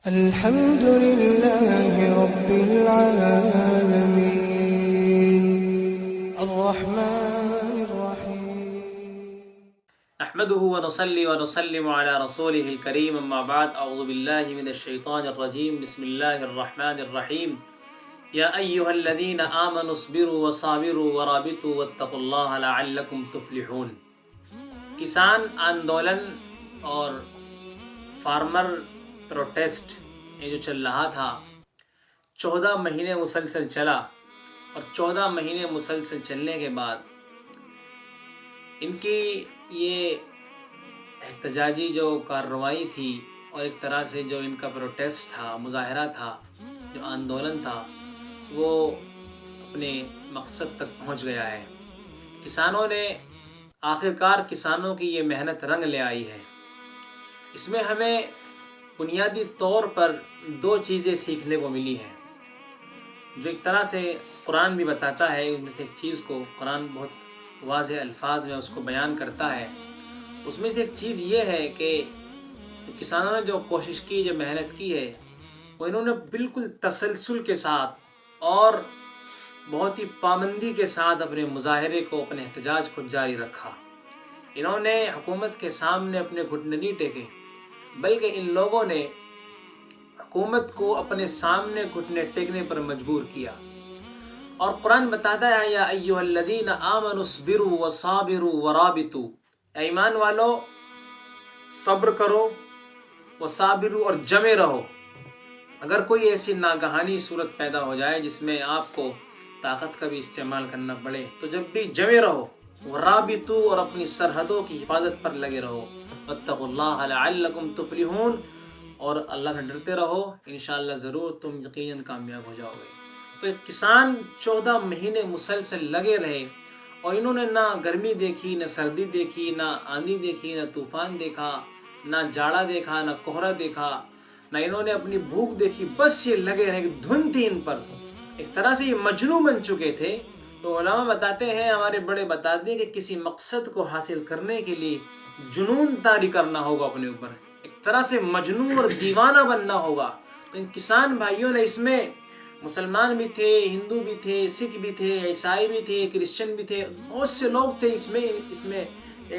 الحمد لله رب العالمين الرحمن الرحيم نحمده ونصلي ونسلم على رسوله الكريم اما بعد اعوذ بالله من الشيطان الرجيم بسم الله الرحمن الرحيم يا ايها الذين آمنوا اصبروا وصابروا ورابطوا واتقوا الله لعلكم تفلحون۔ کسان آندولن اور فارمر پروٹیسٹ یہ جو چل رہا تھا 14 مہینے مسلسل چلا، اور 14 مہینے مسلسل چلنے کے بعد ان کی یہ احتجاجی جو کارروائی تھی اور ایک طرح سے جو ان کا پروٹیسٹ تھا، مظاہرہ تھا، جو آندولن تھا، وہ اپنے مقصد تک پہنچ گیا ہے۔ کسانوں نے آخرکار کسانوں کی یہ محنت رنگ لے آئی ہے۔ اس میں ہمیں بنیادی طور پر 2 چیزیں سیکھنے کو ملی ہیں، جو ایک طرح سے قرآن بھی بتاتا ہے۔ ان میں سے ایک چیز کو قرآن بہت واضح الفاظ میں اس کو بیان کرتا ہے۔ اس میں سے ایک چیز یہ ہے کہ کسانوں نے جو کوشش کی، جو محنت کی ہے، وہ انہوں نے بالکل تسلسل کے ساتھ اور بہت ہی پابندی کے ساتھ اپنے مظاہرے کو، اپنے احتجاج کو جاری رکھا۔ انہوں نے حکومت کے سامنے اپنے گھٹنے نہیں ٹیکے، بلکہ ان لوگوں نے حکومت کو اپنے سامنے گھٹنے ٹیکنے پر مجبور کیا۔ اور قرآن بتاتا ہے یا ایھا الذین آمنوا اصبروا وصابروا ورابطوا، اے ایمان والو صبر کرو، وصابروا اور جمے رہو۔ اگر کوئی ایسی ناگہانی صورت پیدا ہو جائے جس میں آپ کو طاقت کا بھی استعمال کرنا پڑے تو جب بھی جمے رہو، ورابطوا اور اپنی سرحدوں کی حفاظت پر لگے رہو، واتقوا اللہ لعلکم تفلحون، اور اللہ سے ڈرتے رہو، انشاءاللہ ضرور تم یقیناً کامیاب ہو جاؤ گے۔ تو ایک کسان 14 مہینے مسلسل لگے رہے، اور انہوں نے نہ گرمی دیکھی، نہ سردی دیکھی، نہ آندھی دیکھی، نہ طوفان دیکھا، نہ جاڑا دیکھا، نہ کوہرا دیکھا، نہ انہوں نے اپنی بھوک دیکھی، بس یہ لگے رہے کہ دھن تھی ان پر۔ ایک طرح سے یہ مجنوں بن چکے تھے۔ تو علماء بتاتے ہیں، ہمارے بڑے بتاتے ہیں کہ کسی مقصد کو حاصل کرنے کے لیے جنون طاری کرنا ہوگا اپنے اوپر، ایک طرح سے مجنون اور دیوانہ بننا ہوگا۔ تو ان کسان بھائیوں نے اس میں مسلمان بھی تھے، ہندو بھی تھے، سکھ بھی تھے، عیسائی بھی تھے، کرسچن بھی تھے، بہت سے لوگ تھے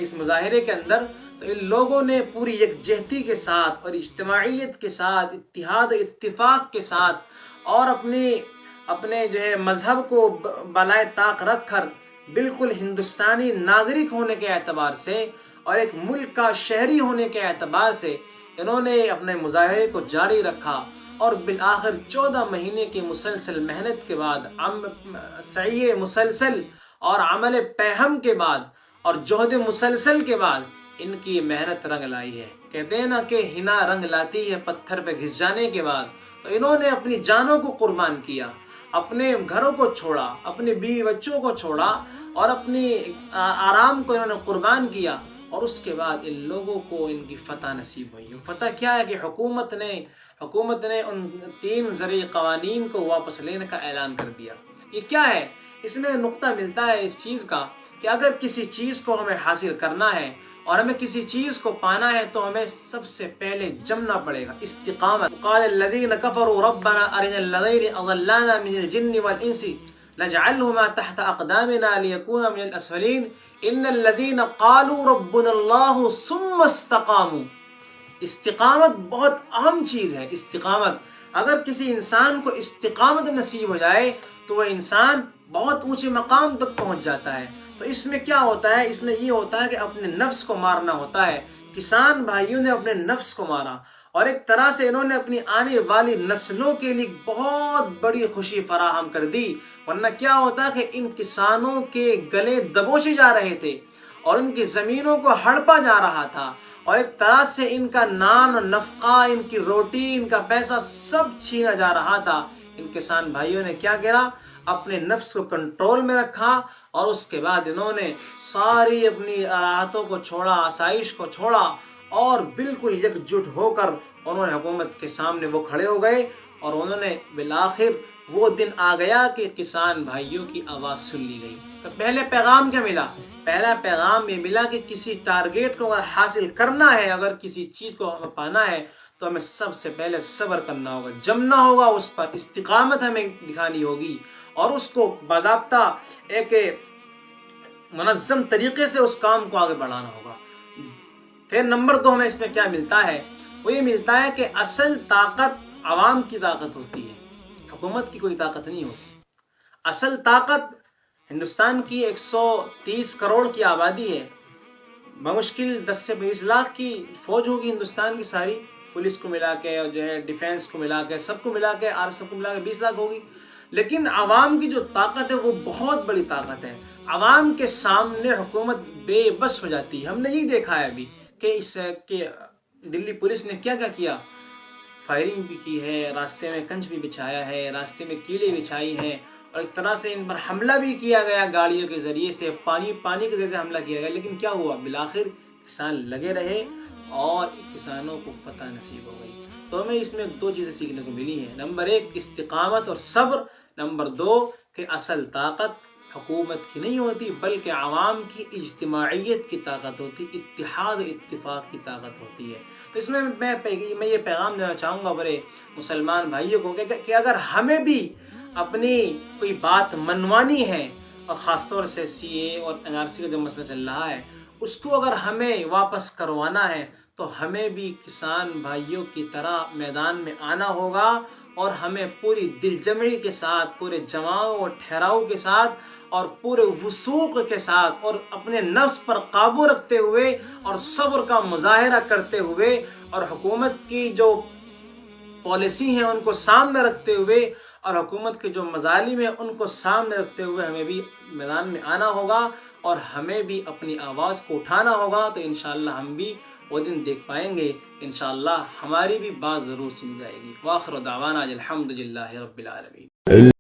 اس مظاہرے کے اندر۔ تو ان لوگوں نے پوری یکجہتی کے ساتھ اور اجتماعیت کے ساتھ، اتحاد و اتفاق کے ساتھ، اور اپنے جو ہے مذہب کو بالائے طاق رکھ کر بالکل ہندوستانی ناگرک ہونے کے اعتبار سے اور ایک ملک کا شہری ہونے کے اعتبار سے انہوں نے اپنے مظاہرے کو جاری رکھا، اور بالآخر 14 مہینے کی مسلسل محنت کے بعد، سعی مسلسل اور عمل پیہم کے بعد اور جہد مسلسل کے بعد ان کی محنت رنگ لائی ہے۔ کہتے ہیں نا کہ ہنا رنگ لاتی ہے پتھر پہ گھس جانے کے بعد۔ تو انہوں نے اپنی جانوں کو قربان کیا، اپنے گھروں کو چھوڑا، اپنے بیوی بچوں کو چھوڑا، اور اپنی آرام کو انہوں نے قربان کیا، اور اس کے بعد ان لوگوں کو ان کی فتح نصیب ہوئی۔ فتح کیا ہے کہ حکومت نے ان 3 زرعی قوانین کو واپس لینے کا اعلان کر دیا۔ یہ کیا ہے؟ اس میں نقطہ ملتا ہے اس چیز کا کہ اگر کسی چیز کو ہمیں حاصل کرنا ہے اور ہمیں کسی چیز کو پانا ہے تو ہمیں سب سے پہلے جمنا پڑے گا، استقامت۔ قال الذين كفروا ربنا ارنا الذين اضلانا من الجن والانس نجعلهما تحت اقدامنا ليكونا من الاسفلين ان الذين قالوا ربنا الله ثم استقاموا۔ استقامت بہت اہم چیز ہے۔ استقامت، اگر کسی انسان کو استقامت نصیب ہو جائے تو وہ انسان بہت اونچے مقام تک پہنچ جاتا ہے۔ تو اس میں کیا ہوتا ہے؟ اس میں یہ ہوتا ہے کہ اپنے نفس کو مارنا ہوتا ہے۔ کسان بھائیوں نے اپنے نفس کو مارا، اور ایک طرح سے انہوں نے اپنی آنے والی نسلوں کے لیے بہت بڑی خوشی فراہم کر دی۔ ورنہ کیا ہوتا کہ ان کسانوں کے گلے دبوچے جا رہے تھے، اور ان کی زمینوں کو ہڑپا جا رہا تھا، اور ایک طرح سے ان کا نان و نفقہ، ان کی روٹی، ان کا پیسہ سب چھینا جا رہا تھا۔ ان کسان بھائیوں نے کیا کرا؟ اپنے نفس کو کنٹرول میں رکھا، اور اس کے بعد انہوں نے ساری اپنی راحتوں کو چھوڑا، آسائش کو چھوڑا، اور بالکل یکجٹ ہو کر انہوں نے حکومت کے سامنے وہ کھڑے ہو گئے، اور انہوں نے بالآخر وہ دن آ گیا کہ کسان بھائیوں کی آواز سن لی گئی۔ تو پہلے پیغام کیا ملا؟ پہلا پیغام یہ ملا کہ کسی ٹارگیٹ کو اگر حاصل کرنا ہے، اگر کسی چیز کو پانا ہے تو ہمیں سب سے پہلے صبر کرنا ہوگا، جمنا ہوگا اس پر، استقامت ہمیں دکھانی ہوگی اور اس کو باضابطہ ایک منظم طریقے سے اس کام کو آگے بڑھانا ہوگا۔ پھر نمبر 2 ہمیں اس میں کیا ملتا ہے؟ وہ یہ ملتا ہے کہ اصل طاقت عوام کی طاقت ہوتی ہے، حکومت کی کوئی طاقت نہیں ہوتی۔ اصل طاقت ہندوستان کی 130 کروڑ کی آبادی ہے، بمشکل 10 سے 20 لاکھ کی فوج ہوگی ہندوستان کی ساری، پولیس کو ملا کے اور جو ہے ڈیفینس کو ملا کے سب کو ملا کے سب کو ملا کے 20 لاکھ ہوگی۔ لیکن عوام کی جو طاقت ہے وہ بہت بڑی طاقت ہے۔ عوام کے سامنے حکومت بے بس ہو جاتی ہے۔ ہم نے یہی دیکھا ہے ابھی کہ دلی پولیس نے کیا کیا، فائرنگ بھی کی ہے، راستے میں کنچ بھی بچھایا ہے، راستے میں کیلیں بچھائی ہیں، اور ایک طرح سے ان پر حملہ بھی کیا گیا گاڑیوں کے ذریعے سے، پانی کے ذریعے سے حملہ کیا گیا۔ لیکن کیا ہوا؟ بالآخر کسان لگے رہے اور کسانوں کو فتح نصیب ہو گئی۔ تو ہمیں اس میں 2 چیزیں سیکھنے کو ملی ہیں، نمبر 1 استقامت اور صبر، نمبر 2 کہ اصل طاقت حکومت کی نہیں ہوتی بلکہ عوام کی اجتماعیت کی طاقت ہوتی، اتحاد و اتفاق کی طاقت ہوتی ہے۔ تو اس میں میں یہ پیغام دینا چاہوں گا بڑے مسلمان بھائیوں کو کہ اگر ہمیں بھی اپنی کوئی بات منوانی ہے، اور خاص طور سے CAA اور NRC کا جو مسئلہ چل رہا ہے اس کو اگر ہمیں واپس کروانا ہے تو ہمیں بھی کسان بھائیوں کی طرح میدان میں آنا ہوگا، اور ہمیں پوری دل جمعی کے ساتھ، پورے جماؤ اور ٹھہراؤ کے ساتھ اور پورے وثوق کے ساتھ اور اپنے نفس پر قابو رکھتے ہوئے اور صبر کا مظاہرہ کرتے ہوئے اور حکومت کی جو پالیسی ہیں ان کو سامنے رکھتے ہوئے اور حکومت کے جو مظالم ہیں ان کو سامنے رکھتے ہوئے ہمیں بھی میدان میں آنا ہوگا اور ہمیں بھی اپنی آواز کو اٹھانا ہوگا۔ تو انشاءاللہ ہم بھی وہ دن دیکھ پائیں گے، انشاءاللہ ہماری بھی بات ضرور سنی جائے گی۔ وآخر دعوانا الحمدللہ رب العالمین۔